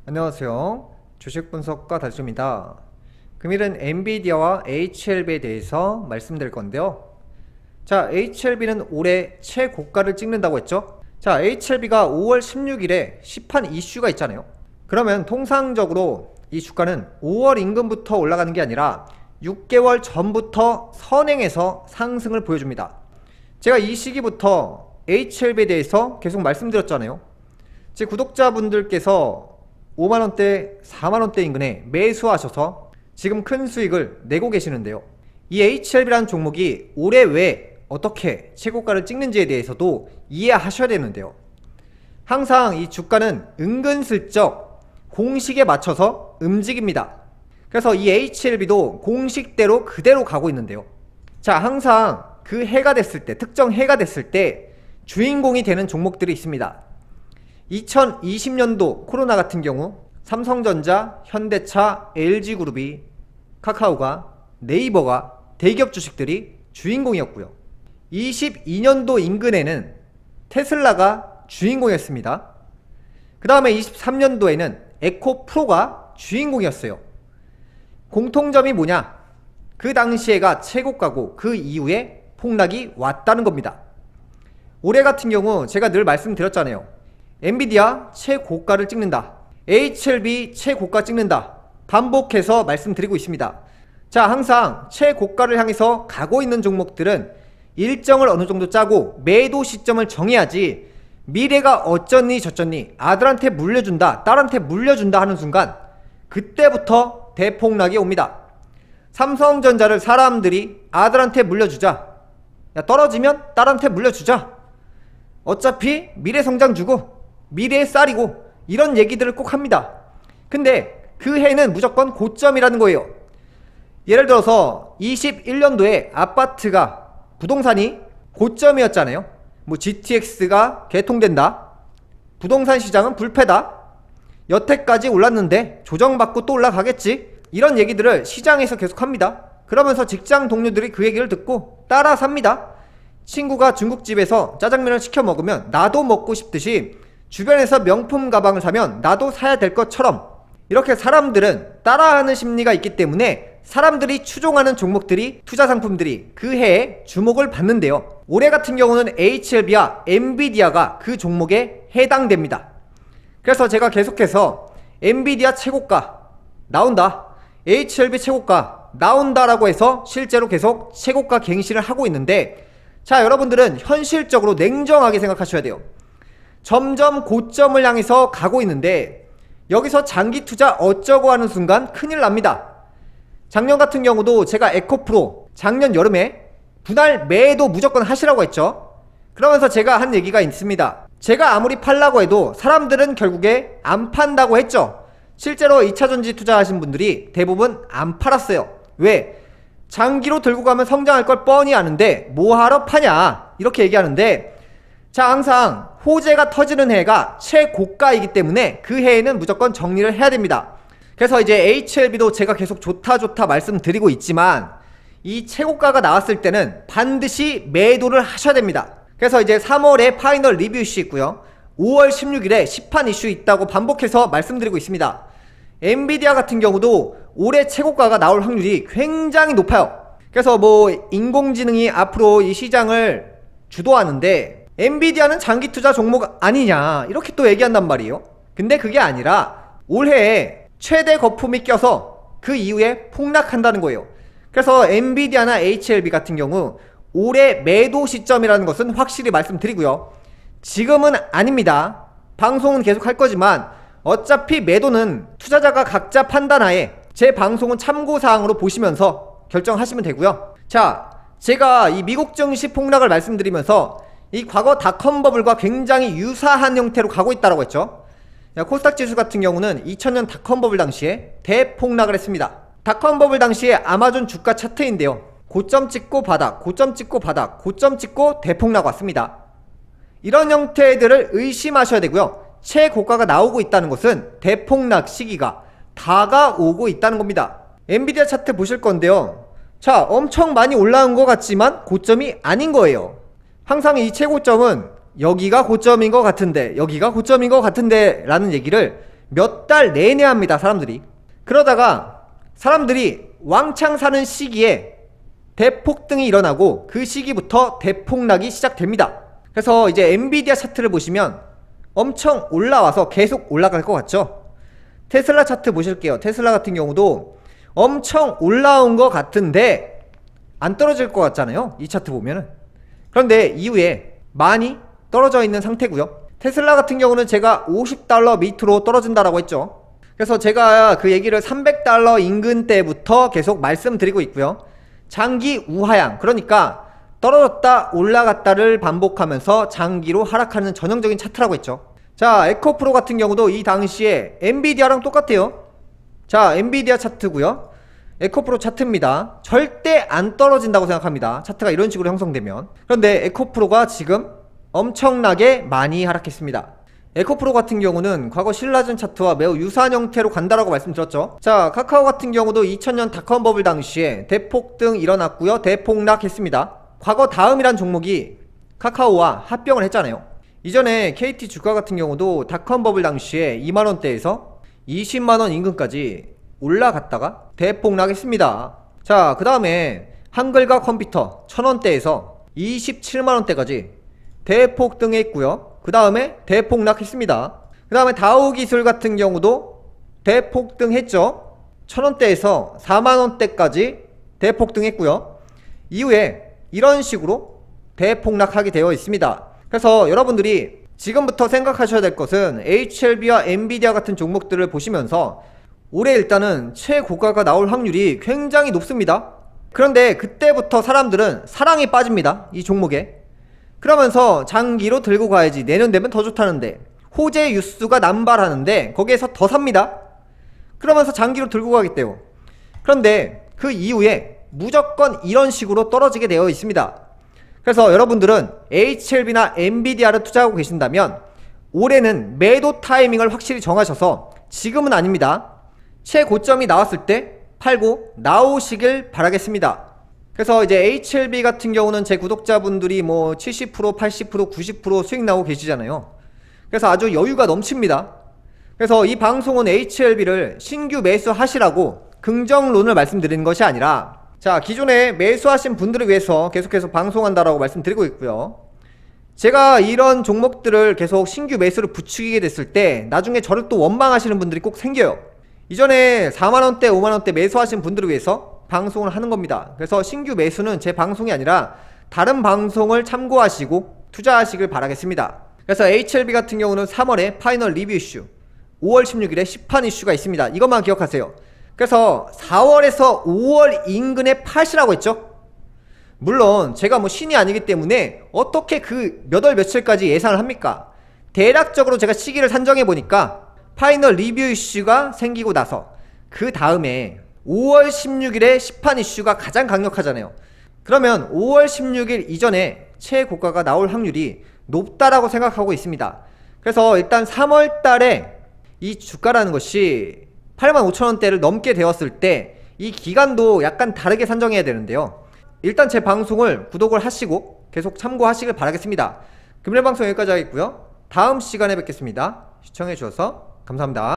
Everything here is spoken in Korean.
안녕하세요. 주식 분석가 달수입니다. 금일은 엔비디아와 HLB에 대해서 말씀드릴 건데요. 자, HLB는 올해 최고가를 찍는다고 했죠. 자, HLB가 5월 16일에 시판 이슈가 있잖아요. 그러면 통상적으로 이 주가는 5월 임금부터 올라가는 게 아니라 6개월 전부터 선행해서 상승을 보여줍니다. 제가 이 시기부터 HLB에 대해서 계속 말씀드렸잖아요. 제 구독자분들께서 5만원대, 4만원대 인근에 매수하셔서 지금 큰 수익을 내고 계시는데요. 이 HLB라는 종목이 올해 왜 어떻게 최고가를 찍는지에 대해서도 이해하셔야 되는데요. 항상 이 주가는 은근슬쩍 공식에 맞춰서 움직입니다. 그래서 이 HLB도 공식대로 그대로 가고 있는데요. 자, 항상 그 해가 됐을 때, 특정 해가 됐을 때 주인공이 되는 종목들이 있습니다. 2020년도 코로나 같은 경우 삼성전자, 현대차, LG그룹이, 카카오가, 네이버가 대기업 주식들이 주인공이었고요. 22년도 인근에는 테슬라가 주인공이었습니다. 그 다음에 23년도에는 에코프로가 주인공이었어요. 공통점이 뭐냐? 그 당시에가 최고가고 그 이후에 폭락이 왔다는 겁니다. 올해 같은 경우 제가 늘 말씀드렸잖아요. 엔비디아 최고가를 찍는다, HLB 최고가 찍는다, 반복해서 말씀드리고 있습니다. 자, 항상 최고가를 향해서 가고 있는 종목들은 일정을 어느 정도 짜고 매도 시점을 정해야지, 미래가 어쩌니 저쩌니 아들한테 물려준다, 딸한테 물려준다 하는 순간 그때부터 대폭락이 옵니다. 삼성전자를 사람들이 아들한테 물려주자, 야, 떨어지면 딸한테 물려주자, 어차피 미래성장 주고 미래의 쌀이고, 이런 얘기들을 꼭 합니다. 근데 그 해는 무조건 고점이라는 거예요. 예를 들어서 21년도에 아파트가, 부동산이 고점이었잖아요. 뭐 GTX가 개통된다, 부동산 시장은 불패다, 여태까지 올랐는데 조정받고 또 올라가겠지, 이런 얘기들을 시장에서 계속 합니다. 그러면서 직장 동료들이 그 얘기를 듣고 따라 삽니다. 친구가 중국집에서 짜장면을 시켜 먹으면 나도 먹고 싶듯이, 주변에서 명품 가방을 사면 나도 사야 될 것처럼, 이렇게 사람들은 따라하는 심리가 있기 때문에 사람들이 추종하는 종목들이, 투자 상품들이 그 해에 주목을 받는데요. 올해 같은 경우는 HLB와 엔비디아가 그 종목에 해당됩니다. 그래서 제가 계속해서 엔비디아 최고가 나온다, HLB 최고가 나온다라고 해서 실제로 계속 최고가 갱신을 하고 있는데, 자, 여러분들은 현실적으로 냉정하게 생각하셔야 돼요. 점점 고점을 향해서 가고 있는데 여기서 장기 투자 어쩌고 하는 순간 큰일 납니다. 작년 같은 경우도 제가 에코프로 작년 여름에 분할 매도 무조건 하시라고 했죠. 그러면서 제가 한 얘기가 있습니다. 제가 아무리 팔라고 해도 사람들은 결국에 안 판다고 했죠. 실제로 2차전지 투자하신 분들이 대부분 안 팔았어요. 왜? 장기로 들고 가면 성장할 걸 뻔히 아는데 뭐하러 파냐, 이렇게 얘기하는데, 자, 항상 호재가 터지는 해가 최고가이기 때문에 그 해에는 무조건 정리를 해야 됩니다. 그래서 이제 HLB도 제가 계속 좋다 말씀드리고 있지만, 이 최고가가 나왔을 때는 반드시 매도를 하셔야 됩니다. 그래서 이제 3월에 파이널 리뷰 이슈 있고요, 5월 16일에 시판 이슈 있다고 반복해서 말씀드리고 있습니다. 엔비디아 같은 경우도 올해 최고가가 나올 확률이 굉장히 높아요. 그래서 뭐 인공지능이 앞으로 이 시장을 주도하는데 엔비디아는 장기 투자 종목 아니냐, 이렇게 또 얘기한단 말이에요. 근데 그게 아니라 올해에 최대 거품이 껴서 그 이후에 폭락한다는 거예요. 그래서 엔비디아나 HLB 같은 경우 올해 매도 시점이라는 것은 확실히 말씀드리고요, 지금은 아닙니다. 방송은 계속 할 거지만 어차피 매도는 투자자가 각자 판단하에 제 방송은 참고사항으로 보시면서 결정하시면 되고요. 자, 제가 이 미국 증시 폭락을 말씀드리면서 이 과거 닷컴 버블과 굉장히 유사한 형태로 가고 있다고 했죠. 코스닥 지수 같은 경우는 2000년 닷컴 버블 당시에 대폭락을 했습니다. 닷컴 버블 당시에 아마존 주가 차트인데요, 고점 찍고 바닥, 고점 찍고 바닥, 고점 찍고 대폭락 왔습니다. 이런 형태들을 의심하셔야 되고요. 최고가가 나오고 있다는 것은 대폭락 시기가 다가오고 있다는 겁니다. 엔비디아 차트 보실 건데요, 자, 엄청 많이 올라온 것 같지만 고점이 아닌 거예요. 항상 이 최고점은 여기가 고점인 것 같은데, 여기가 고점인 것 같은데 라는 얘기를 몇 달 내내 합니다, 사람들이. 그러다가 사람들이 왕창 사는 시기에 대폭등이 일어나고 그 시기부터 대폭락이 시작됩니다. 그래서 이제 엔비디아 차트를 보시면 엄청 올라와서 계속 올라갈 것 같죠? 테슬라 차트 보실게요. 테슬라 같은 경우도 엄청 올라온 것 같은데 안 떨어질 것 같잖아요, 이 차트 보면은. 그런데 이후에 많이 떨어져 있는 상태고요. 테슬라 같은 경우는 제가 $50 밑으로 떨어진다라고 했죠. 그래서 제가 그 얘기를 $300 인근 때부터 계속 말씀드리고 있고요. 장기 우하향, 그러니까 떨어졌다 올라갔다를 반복하면서 장기로 하락하는 전형적인 차트라고 했죠. 자, 에코프로 같은 경우도 이 당시에 엔비디아랑 똑같아요. 자, 엔비디아 차트고요. 에코프로 차트입니다. 절대 안 떨어진다고 생각합니다, 차트가 이런 식으로 형성되면. 그런데 에코프로가 지금 엄청나게 많이 하락했습니다. 에코프로 같은 경우는 과거 신라전 차트와 매우 유사한 형태로 간다라고 말씀드렸죠. 자, 카카오 같은 경우도 2000년 닷컴 버블 당시에 대폭등 일어났고요, 대폭락했습니다. 과거 다음이란 종목이 카카오와 합병을 했잖아요. 이전에 KT 주가 같은 경우도 닷컴 버블 당시에 2만원대에서 20만원 인근까지 올라갔다가 대폭락했습니다. 자, 그 다음에 한글과 컴퓨터 1000원대에서 27만원대까지 대폭등했고요. 그 다음에 대폭락했습니다. 그 다음에 다우기술 같은 경우도 대폭등했죠. 1000원대에서 4만원대까지 대폭등했고요. 이후에 이런 식으로 대폭락하게 되어 있습니다. 그래서 여러분들이 지금부터 생각하셔야 될 것은 HLB와 엔비디아 같은 종목들을 보시면서 올해 일단은 최고가가 나올 확률이 굉장히 높습니다. 그런데 그때부터 사람들은 사랑에 빠집니다, 이 종목에. 그러면서 장기로 들고 가야지, 내년 되면 더 좋다는데, 호재 뉴스가 남발하는데 거기에서 더 삽니다. 그러면서 장기로 들고 가겠대요. 그런데 그 이후에 무조건 이런 식으로 떨어지게 되어 있습니다. 그래서 여러분들은 HLB나 엔비디아를 투자하고 계신다면 올해는 매도 타이밍을 확실히 정하셔서, 지금은 아닙니다, 최고점이 나왔을 때 팔고 나오시길 바라겠습니다. 그래서 이제 HLB 같은 경우는 제 구독자분들이 뭐 70%, 80%, 90% 수익 나오고 계시잖아요. 그래서 아주 여유가 넘칩니다. 그래서 이 방송은 HLB를 신규 매수하시라고 긍정론을 말씀드리는 것이 아니라, 자, 기존에 매수하신 분들을 위해서 계속해서 방송한다라고 말씀드리고 있고요. 제가 이런 종목들을 계속 신규 매수를 부추기게 됐을 때 나중에 저를 또 원망하시는 분들이 꼭 생겨요. 이전에 4만원대, 5만원대 매수하신 분들을 위해서 방송을 하는 겁니다. 그래서 신규 매수는 제 방송이 아니라 다른 방송을 참고하시고 투자하시길 바라겠습니다. 그래서 HLB 같은 경우는 3월에 파이널 리뷰 이슈, 5월 16일에 시판 이슈가 있습니다. 이것만 기억하세요. 그래서 4월에서 5월 인근에 파시라고 했죠. 물론 제가 뭐 신이 아니기 때문에 어떻게 그 몇 월 며칠까지 예상을 합니까? 대략적으로 제가 시기를 산정해 보니까 파이널 리뷰 이슈가 생기고 나서 그 다음에 5월 16일에 시판 이슈가 가장 강력하잖아요. 그러면 5월 16일 이전에 최고가가 나올 확률이 높다라고 생각하고 있습니다. 그래서 일단 3월 달에 이 주가라는 것이 85,000원대를 넘게 되었을 때 이 기간도 약간 다르게 산정해야 되는데요. 일단 제 방송을 구독을 하시고 계속 참고하시길 바라겠습니다. 금요일 방송 여기까지 하겠고요. 다음 시간에 뵙겠습니다. 시청해 주셔서 감사합니다.